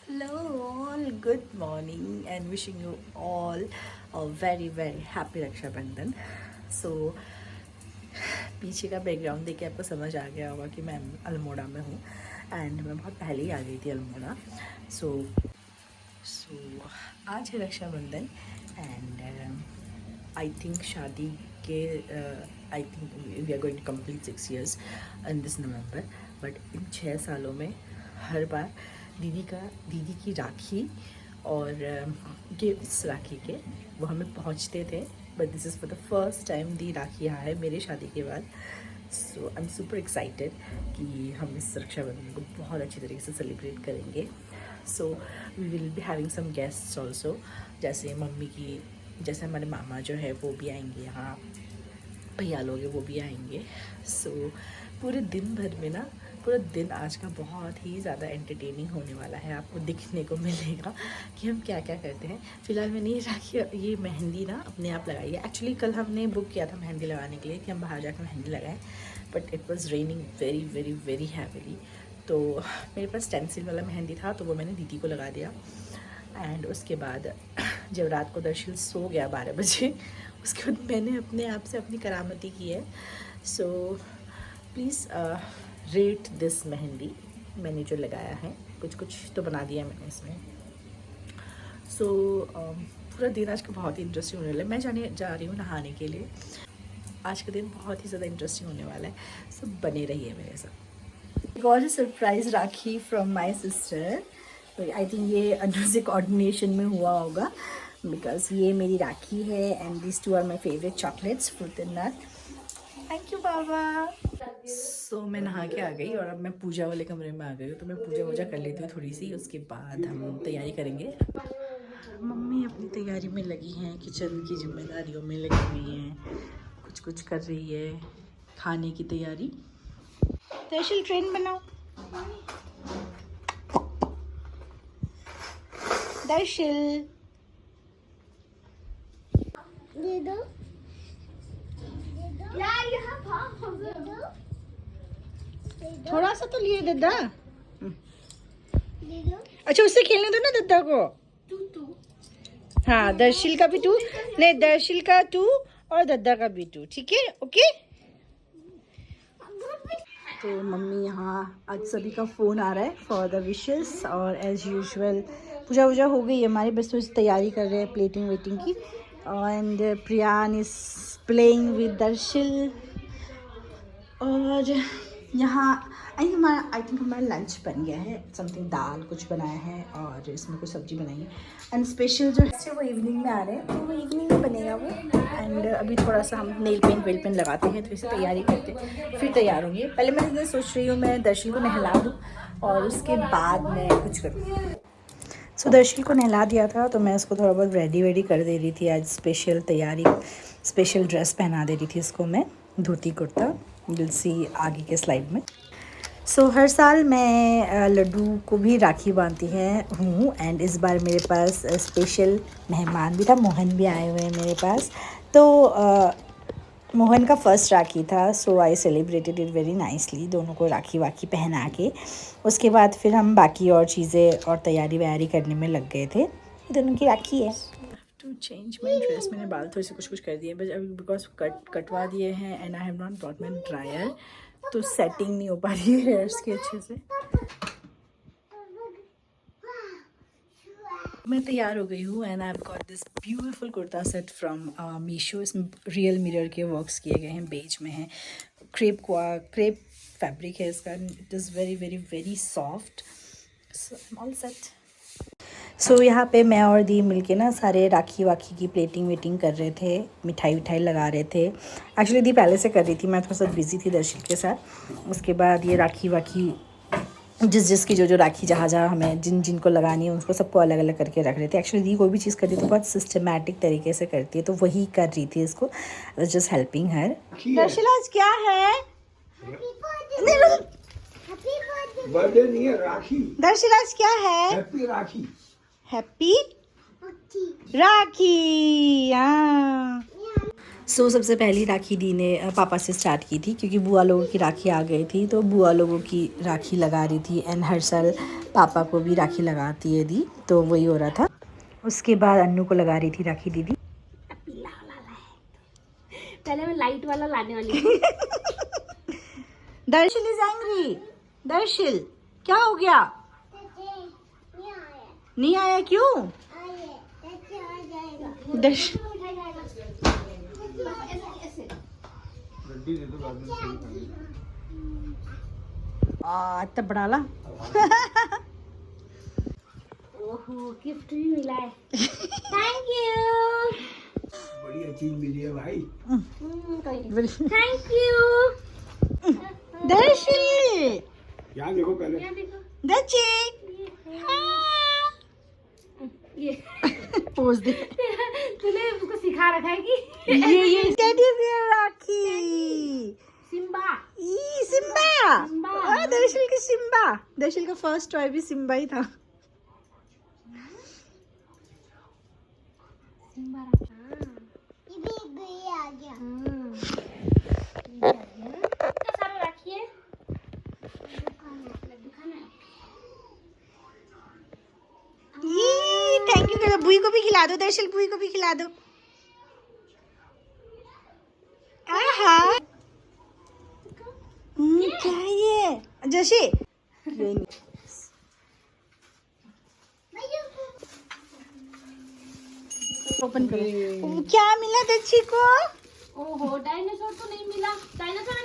Hello all, good morning and wishing you all a very very happy Raksha Bandhan. So पीछे का background देख के आपको समझ आ गया होगा कि मैं अल्मोड़ा में हूँ एंड मैं बहुत पहले ही आ गई थी अल्मोड़ा. सो आज है रक्षाबंधन एंड आई थिंक शादी के I think we are going to complete 6 years in this November. But in 6 सालों में हर बार दीदी की राखी और गिफ्ट्स राखी के वो हमें पहुंचते थे. But this is for the first time the Rakhi यहाँ है मेरी शादी के बाद. So I am super excited कि हम इस रक्षाबंधन को बहुत अच्छी तरीके से सेलिब्रेट करेंगे. So we will be having some guests also, जैसे मम्मी की, जैसे हमारे मामा जो है वो भी आएंगे यहाँ, भैया लोग हैं वो भी आएंगे. सो पूरे दिन भर में ना, पूरा दिन आज का बहुत ही ज़्यादा एंटरटेनिंग होने वाला है. आपको दिखने को मिलेगा कि हम क्या क्या करते हैं. फ़िलहाल मैंने ये मेहंदी ना अपने आप लगाई है. एक्चुअली कल हमने बुक किया था मेहंदी लगाने के लिए कि हम बाहर जाकर मेहंदी लगाएं, but it was raining very very very heavily. तो मेरे पास स्टेंसिल वाला मेहंदी था तो वो मैंने दीदी को लगा दिया. एंड उसके बाद जब रात को दर्शिल सो गया 12 बजे, उसके बाद मैंने अपने आप से अपनी करामती की है. So please rate this mehndi मैंने जो लगाया है. कुछ कुछ तो बना दिया मैंने इसमें. सो पूरा दिन आज का बहुत ही इंटरेस्टिंग होने वाला है. मैं जा रही हूँ नहाने के लिए. आज का दिन बहुत ही ज़्यादा इंटरेस्टिंग होने वाला है. सब बने रहिए मेरे साथ. Got a surprise Rakhi from my sister. I think ये अंडर से कोऑर्डिनेशन में हुआ होगा बिकॉज ये मेरी राखी है and this two are my favourite chocolates, fruit and nut. Thank you बाबा. सो मैं नहा के आ गई और अब मैं पूजा वाले कमरे में आ गई हूँ. तो मैं पूजा कर लेती हूँ थोड़ी सी, उसके बाद हम तैयारी करेंगे. मम्मी अपनी तैयारी में लगी हैं, किचन की जिम्मेदारियों में लगी हुई हैं, कुछ कुछ कर रही है, खाने की तैयारी. दर्शिल ट्रेन बनाओ. दर्शिल दे दो. थोड़ा सा तो लिए दद्दा. अच्छा उससे खेलने दो ना दद्दा को. हाँ दर्शिल का भी 2, नहीं दर्शिल का 2 और दद्दा का भी 2. ठीक है, ओके. तो मम्मी यहाँ आज सभी का फ़ोन आ रहा है फॉर द विशेस. और एज़ यूजुअल पूजा वूजा हो गई है हमारी, बस तो तैयारी कर रहे हैं प्लेटिंग वेटिंग की. And Priyan is playing with Darsheel. और यहाँ आई थिंक हमारा लंच बन गया है. समथिंग दाल कुछ बनाया है और इसमें कुछ सब्जी बनाई है. एंड स्पेशल जो है वो इवनिंग में आ रहे हैं, तो वो इवनिंग में बनेगा वो. एंड अभी थोड़ा सा हम नेल पेंट लगाते हैं, तो इसे तैयारी करते हैं, फिर तैयार होंगे. पहले मैं सोच रही हूँ मैं दर्शिल को नहला दूँ और उसके बाद मैं कुछ करूँ. सो दर्शिल को नहला दिया था तो मैं उसको थोड़ा बहुत रेडी कर दे रही थी. आज स्पेशल तैयारी, स्पेशल ड्रेस पहना दे रही थी इसको मैं, धोती कुर्ता. विल सी आगे के स्लाइड में. सो हर साल मैं लड्डू को भी राखी बांधती हूँ एंड इस बार मेरे पास स्पेशल मेहमान भी था. मोहन भी आए हुए हैं मेरे पास. तो मोहन का फर्स्ट राखी था. So I celebrated it very nicely, दोनों को राखी वाखी पहना के. उसके बाद फिर हम बाकी और चीज़ें और तैयारी वैयारी करने में लग गए थे. ये दोनों की राखी है. To change my dress. मैंने बाल थोड़े से कुछ कर दिए बट अभी बिकॉज कटवा दिए हैं and I have not got my dryer, तो सेटिंग नहीं हो पा रही है हेयर्स की अच्छे से. मैं तैयार हो गई हूँ and I have got this beautiful kurta set from Meesho. इसमें रियल मिरर के वर्क्स किए गए हैं, बेज में है, क्रेप फैब्रिक है इसका. It is very very very soft. So I am all set. So यहाँ पे मैं और दी मिलके ना सारे राखी वाखी की प्लेटिंग वेटिंग कर रहे थे, मिठाई लगा रहे थे. एक्चुअली दी पहले से कर रही थी, मैं थोड़ा सा बिजी थी दर्शिल के साथ. उसके बाद ये राखी वाखी जिसकी जो राखी जहाँ हमें जिनको लगानी है उसको सबको अलग अलग करके रख रहे थे. एक्चुअली दी कोई भी चीज़ करती है तो बहुत सिस्टमेटिक तरीके से करती है, तो वही कर रही थी इसको. Just helping her. दर्शिल आज क्या है? बर्थडे नहीं है, राखी. दर्शिल आज क्या है? हैप्पी राखी. हैप्पी राखी. हाँ सबसे पहली राखी दी ने पापा से स्टार्ट की थी, क्योंकि बुआ लोगों की राखी आ गई थी तो बुआ लोगों की राखी लगा रही थी। एंड हर साल पापा को भी राखी लगाती है दी, तो वही हो रहा था। उसके बाद अन्नू को लगा रही थी राखी दीदी। पहले मैं लाइट वाला लाने वाली थी। Darsheel is angry. दर्शिल क्या हो गया? नहीं आया क्यों? दर्शिल तब बढ़ाला। ओहो गिफ्ट भी मिला है। Thank you. बढ़िया चीज मिली है भाई। Thank you. दर्शिल यहाँ देखो पहले। यहाँ देखो दर्शी ये पोज दे। तूने उसको सिखा रखा है कि ये टेडी बियर राखी। सिम्बा। ई सिम्बा। दर्शिल की सिम्बा। दर्शिल का फर्स्ट टॉय भी सिम्बा ही था। सिम्बा आ गया। कितना सारा राखी है? थैंक यू करो। बुई को भी खिला दो दर्शिल, बुई को भी खिला दो। आहा क्या है ये जशी? ओपन करो। क्या मिला दर्शी को? ओहो डायनासोर तो नहीं मिला। Dinosaur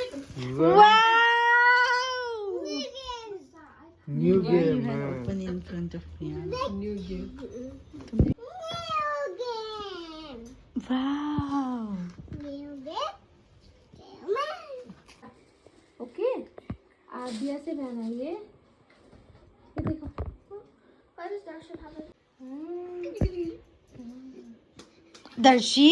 new game. Open in front of me. New game. Wow. Okay Adiya से बहना ये देखो। दर्शी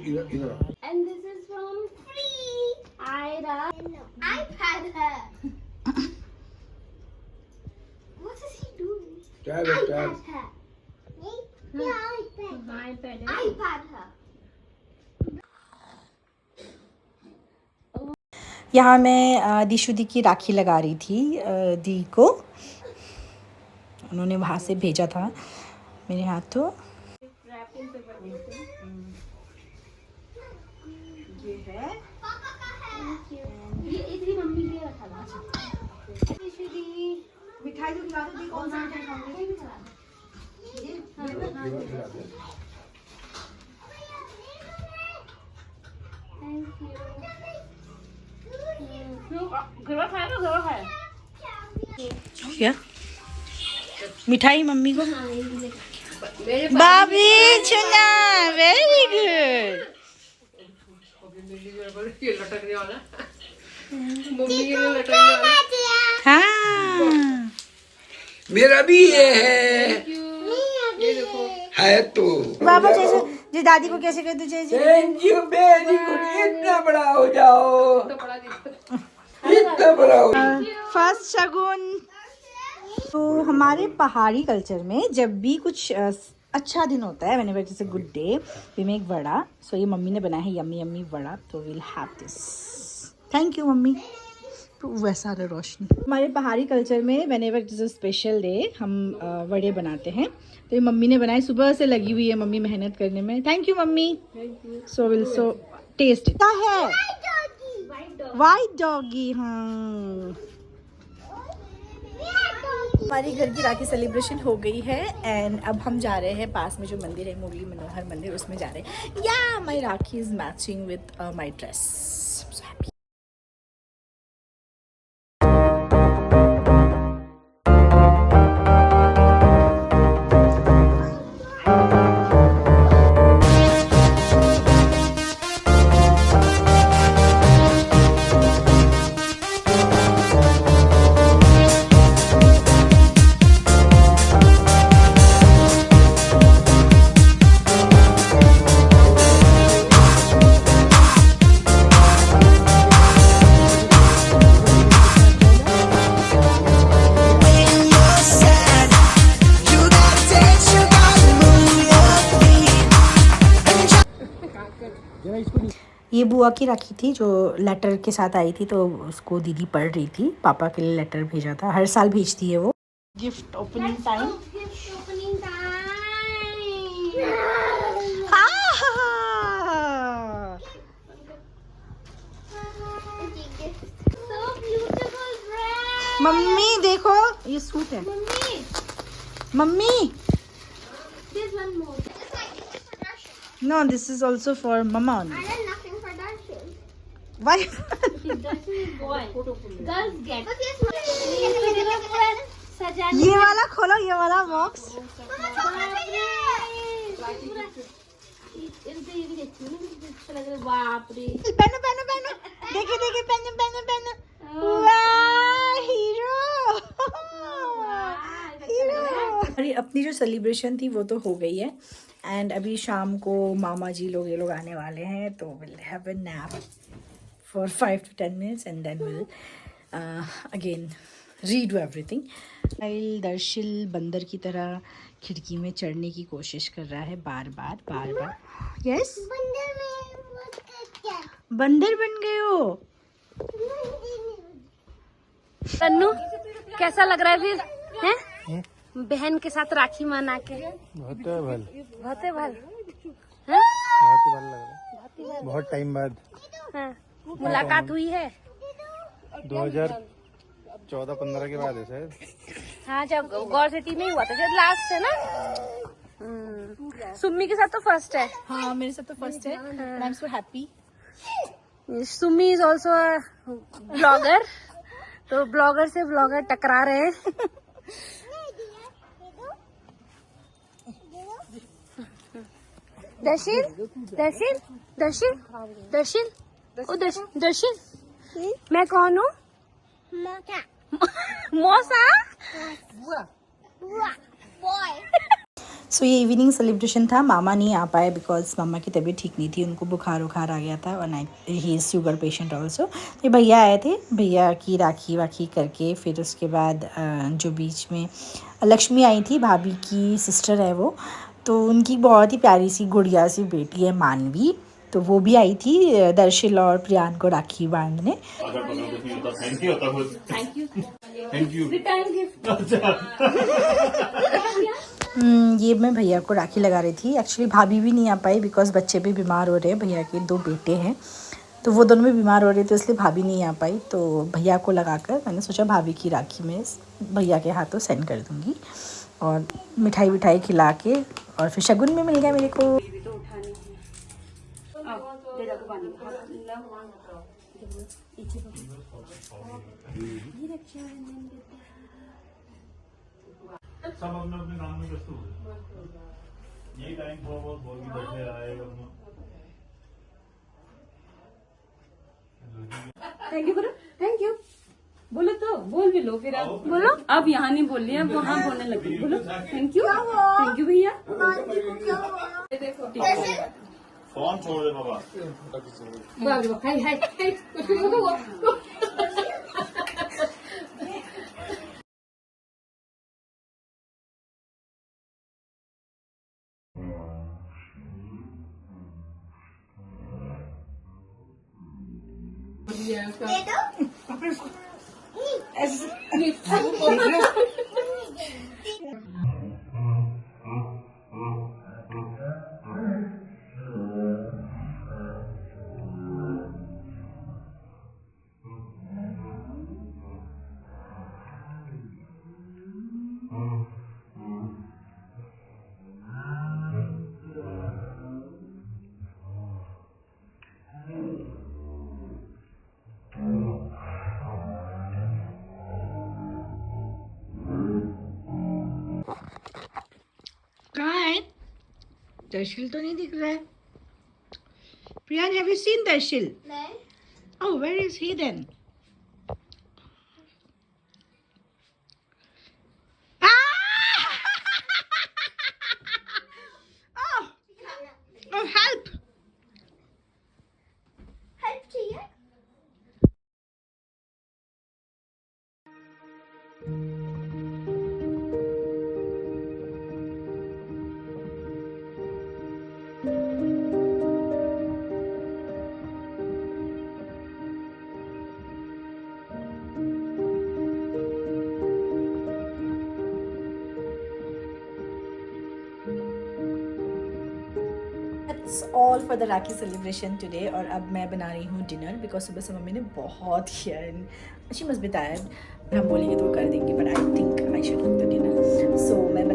इधर And this is from Free Ira. iPad her. What is he doing? Tab है tab. her. iPad. iPad her. यहाँ मैं दिशु दी की राखी लगा रही थी दी को। उन्होंने वहाँ से भेजा था मेरे हाथों। ये है ये इधर मम्मी ने रखा था। मिठाई तो खिला दो दी। कौन सा मिठाई खाओगे? Thank you. घर खाया तो घर खाया। क्या मिठाई मम्मी को? बाबी चुना वेरी गुड। हाँ मेरा भी ये है तो। बाबा जैसे जी दादी को कैसे कहते जैसे? Thank you very good. इतना बड़ा हो जाओ। इतना बड़ा हो। फर्स्ट शगुन। तो हमारे पहाड़ी कल्चर में जब भी कुछ अच्छा दिन होता है, whenever it is a good day, we make vada. So ये मम्मी ने बनाया है यम्मी यम्मी वड़ा, तो will have this. Thank you mummy. तो वैसा रहा रोशनी। हमारे पहाड़ी कल्चर में whenever it is a special day हम वड़े बनाते हैं। तो ये मम्मी ने बनाई, सुबह से लगी हुई है मम्मी मेहनत करने में। Thank you mummy. So will so taste क्या है? White doggy. हाँ हमारी घर की राखी सेलिब्रेशन हो गई है एंड अब हम जा रहे हैं पास में जो मंदिर है मुरली मनोहर मंदिर, उसमें जा रहे हैं। Yeah my Rakhi is matching with my dress. ये बुआ की राखी थी जो लेटर के साथ आई थी, तो उसको दीदी पढ़ रही थी। पापा के लिए लेटर भेजा था, हर साल भेजती है वो। Gift opening time. Gift opening time. So beautiful dress. Mummy देखो ये सूट है। Mummy, mummy there's one more. No this is also for mama I did nothing for Darshan. Why Darshan is boy. Girls get. But yes, सजाने ये वाला खोलो, ये वाला box. बाप रे पहनो पहनो पहनो, देखिए देखिए, पहनो पहनो पहनो। वाह हीरो हीरो। अरे अपनी जो सेलिब्रेशन थी वो तो हो गई है, एंड अभी शाम को मामा जी लोग ये लोग आने वाले हैं, तो will have a nap for 5 to 10 minutes and then will again redo everything. Darshil बंदर की तरह खिड़की में चढ़ने की कोशिश कर रहा है बार बार बार बार। यस बंदर बन गए हो। तन्नू कैसा लग रहा है फिर हैं? बहन के साथ राखी मना के बहुत भल बहुत भल बहुत भल लग रहा है। बहुत टाइम बाद हाँ, मुलाकात हुई है। 2014-15 के बाद है शायद। हाँ जब गौर सिटी में ही हुआ था, जब लास्ट है ना। सुम्मी के साथ तो फर्स्ट है। हाँ मेरे साथ तो फर्स्ट है, I am so happy. Summi is also blogger, तो ब्लॉगर से ब्लॉगर टकरा रहे हैं। दर्शिल दर्शिल दर्शिल दर्शिल ओ दर्शिल मैं कौन हूँ? मौसा। सो ये इवनिंग सेलिब्रेशन था। मामा नहीं आ पाए बिकॉज मामा की तबीयत ठीक नहीं थी, उनको बुखार उखार आ गया था, और he is sugar patient also. तो ये भैया आए थे, भैया की राखी वाखी करके फिर उसके बाद जो बीच में लक्ष्मी आई थी, भाभी की सिस्टर है वो, तो उनकी बहुत ही प्यारी सी गुड़िया सी बेटी है मानवी, तो वो भी आई थी दर्शिल और प्रियान को राखी बांधने। ये मैं भैया को राखी लगा रही थी। एक्चुअली भाभी भी नहीं आ पाई बिकॉज बच्चे भी बीमार हो रहे हैं, भैया के 2 बेटे हैं, तो वो दोनों भी बीमार हो रहे थे, इसलिए भाभी नहीं आ पाई। तो भैया को लगाकर मैंने सोचा भाभी की राखी में भैया के हाथों सेंड कर दूँगी, और मिठाई विठाई खिला के, और फिर शगुन में मिल गया मेरे को। सब अपने अपने काम में व्यस्त हो गए। यही टाइम थोड़ा बहुत बोल के बैठे आए वरना थैंक यू करो, थैंक यू बोलो, तो बोल भी लो फिर आप बोलो। अब यहाँ नहीं बोल रही है, वहाँ बोलने लगी। बोलो थैंक यू भैया। देखो फोन छोड़ दे बाबा। हाय हाय हाय। कहाँ है दर्शिल? तो नहीं दिख रहा है। Priyan, have you seen Darsheel? Oh, where is he then? Oh, help! Help चाहिए? That's all for the rakhi celebration today. और अब मैं बना रही हूँ डिनर बिकॉज सुबह से मम्मी ने बहुत किया है. She must be tired. हम बोलेंगे तो वो कर देंगे but I think I should cook the dinner. So मैं